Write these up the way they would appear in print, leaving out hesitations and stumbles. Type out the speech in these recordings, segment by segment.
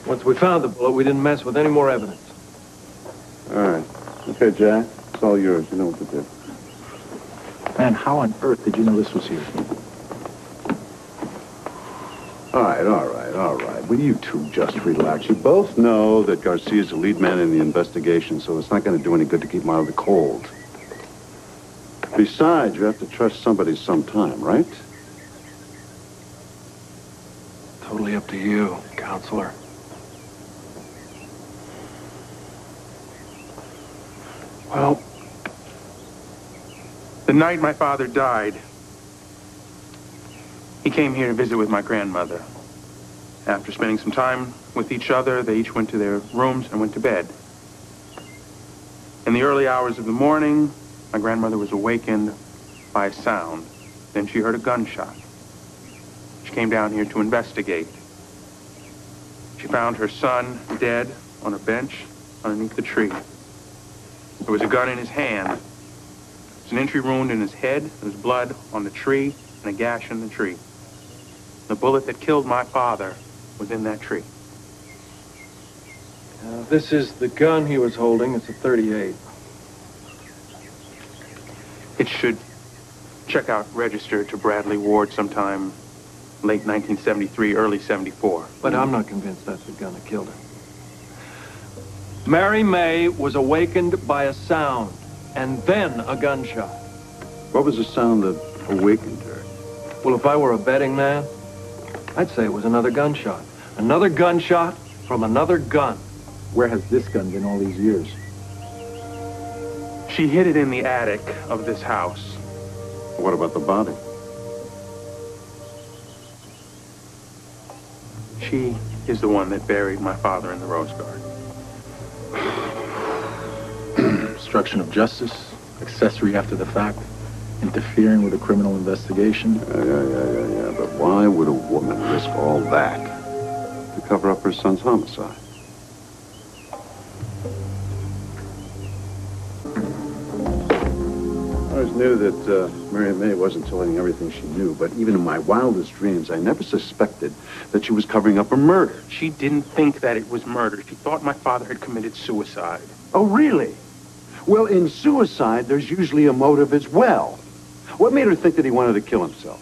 Once we found the bullet, we didn't mess with any more evidence. All right. Okay, Jack. It's all yours. You know what to do. Man, how on earth did you know this was here? All right. Will you two just relax? You both know that Garcia's the lead man in the investigation, so it's not going to do any good to keep him out of the cold. Besides, you have to trust somebody sometime, right? Totally up to you, counselor. Well, the night my father died, he came here to visit with my grandmother. After spending some time with each other, they each went to their rooms and went to bed. In the early hours of the morning, my grandmother was awakened by a sound. Then she heard a gunshot. She came down here to investigate. She found her son dead on a bench underneath the tree. There was a gun in his hand. There was an entry wound in his head. There was blood on the tree and a gash in the tree. The bullet that killed my father was in that tree. This is the gun he was holding. It's a .38. It should check out registered to Bradley Ward sometime late 1973, early 74. But I'm not convinced that's the gun that killed him. Mary Mae was awakened by a sound, and then a gunshot. What was the sound that awakened her? Well, if I were a betting man, I'd say it was another gunshot. Another gunshot from another gun. Where has this gun been all these years? She hid it in the attic of this house. What about the body? She is the one that buried my father in the rose garden. Obstruction of justice, accessory after the fact, interfering with a criminal investigation. Yeah. But why would a woman risk all that to cover up her son's homicide? I always knew that Mary Mae wasn't telling everything she knew, but even in my wildest dreams, I never suspected that she was covering up a murder. She didn't think that it was murder. She thought my father had committed suicide. Oh, really? Well, in suicide, there's usually a motive as well. What made her think that he wanted to kill himself?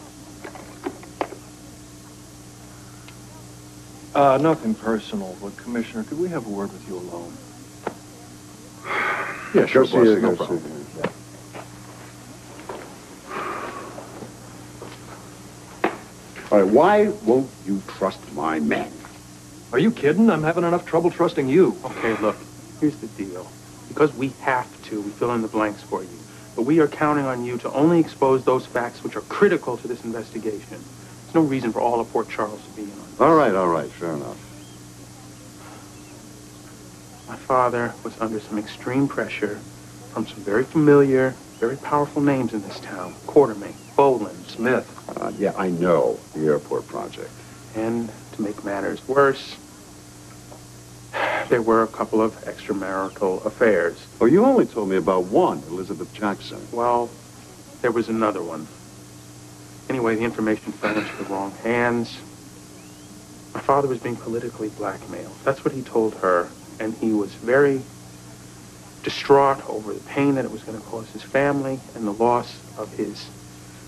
Nothing personal, but Commissioner, could we have a word with you alone? Yeah, sure, boss. No Garcia. problem. Yeah. All right, why won't you trust my men? Are you kidding? I'm having enough trouble trusting you. Okay, look, here's the deal. Because we have to, we fill in the blanks for you. But we are counting on you to only expose those facts which are critical to this investigation. There's no reason for all of Port Charles to be in on this. All right, fair enough. My father was under some extreme pressure from some very familiar, very powerful names in this town. Quartermain, Boland, Smith. Yeah, I know, the airport project. And to make matters worse, there were a couple of extramarital affairs. Oh, you only told me about one, Elizabeth Jackson. Well, there was another one. Anyway, the information fell into the wrong hands. My father was being politically blackmailed. That's what he told her. And he was very distraught over the pain that it was going to cause his family and the loss of his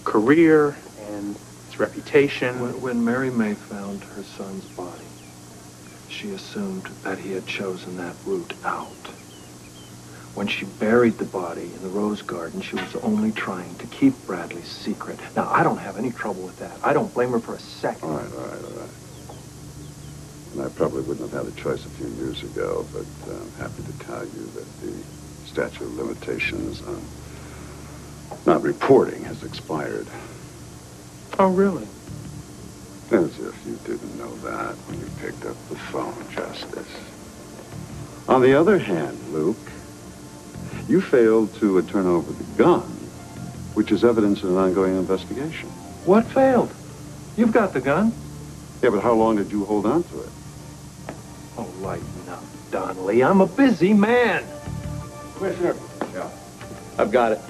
career and his reputation. When Mary Mae found her son's body, she assumed that he had chosen that route out. When she buried the body in the rose garden, she was only trying to keep Bradley's secret. Now, I don't have any trouble with that. I don't blame her for a second. All right. And I probably wouldn't have had a choice a few years ago, but I'm happy to tell you that the statute of limitations on not reporting has expired. Oh, really? As if you didn't know that when you picked up the phone, Justice. On the other hand, Luke, you failed to turn over the gun, which is evidence in an ongoing investigation. What failed? You've got the gun. Yeah, but how long did you hold on to it? Oh, lighten up, Donnelly. I'm a busy man. Commissioner. Yeah. I've got it.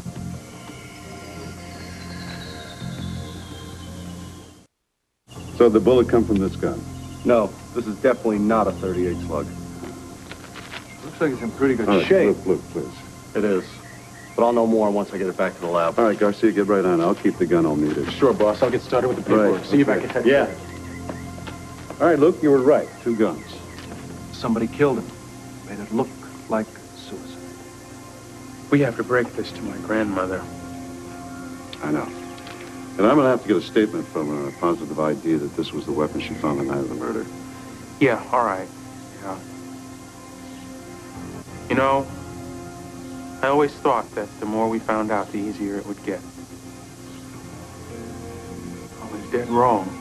So the bullet come from this gun? No, this is definitely not a 38 slug. Looks like it's in pretty good All right, shape. Luke, please. It is. But I'll know more once I get it back to the lab. All right, Garcia, get right on. I'll keep the gun all needed. Sure, boss. I'll get started with the paperwork. Right, See you okay. back at 10. Yeah. All right, Luke, you were right. 2 guns. Somebody killed him. Made it look like suicide. We have to break this to my grandmother. I know. And I'm going to have to get a statement from her, a positive ID that this was the weapon she found the night of the murder. Yeah, all right. Yeah. You know, I always thought that the more we found out, the easier it would get. I was dead wrong.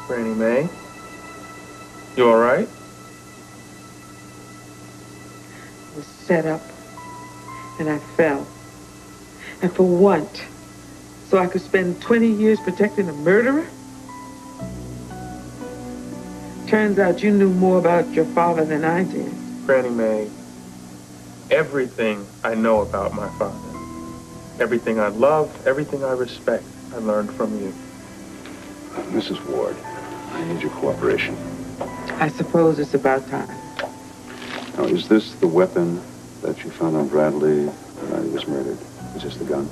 Mary Mae? You all right? I was set up, and I fell. And for what? So I could spend 20 years protecting a murderer? Turns out you knew more about your father than I did. Granny Mae, everything I know about my father, everything I love, everything I respect, I learned from you. Mrs. Ward, I need your cooperation. I suppose it's about time. Now, is this the weapon that you found on Bradley the night he was murdered? Is this the gun?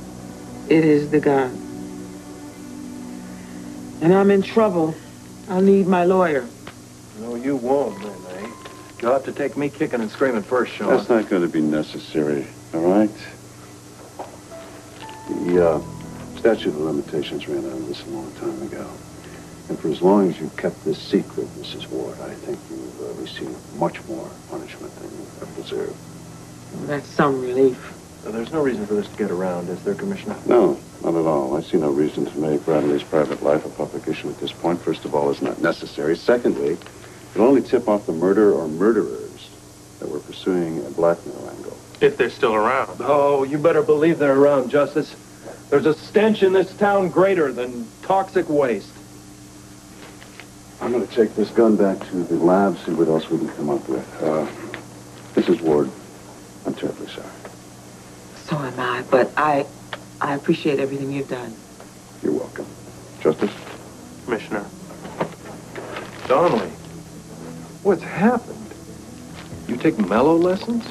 It is the gun. And I'm in trouble. I'll need my lawyer. No, you won't, Mary Mae. You'll have to take me kicking and screaming first, Sean. That's not going to be necessary, all right? The statute of limitations ran out of this a long time ago. And for as long as you kept this secret, Mrs. Ward, I think you've received much more punishment than you have deserved. That's some relief. There's no reason for this to get around, is there, Commissioner? No, not at all. I see no reason to make Bradley's private life a public issue at this point. First of all, it's not necessary. Secondly, it'll only tip off the murderer or murderers that we're pursuing a blackmail angle. If they're still around. Oh, you better believe they're around, Justice. There's a stench in this town greater than toxic waste. I'm going to take this gun back to the lab, see what else we can come up with. Mrs. Ward, I'm terribly sorry. So am I, but I appreciate everything you've done. You're welcome. Justice? Commissioner. Donnelly, what's happened? You take mellow lessons?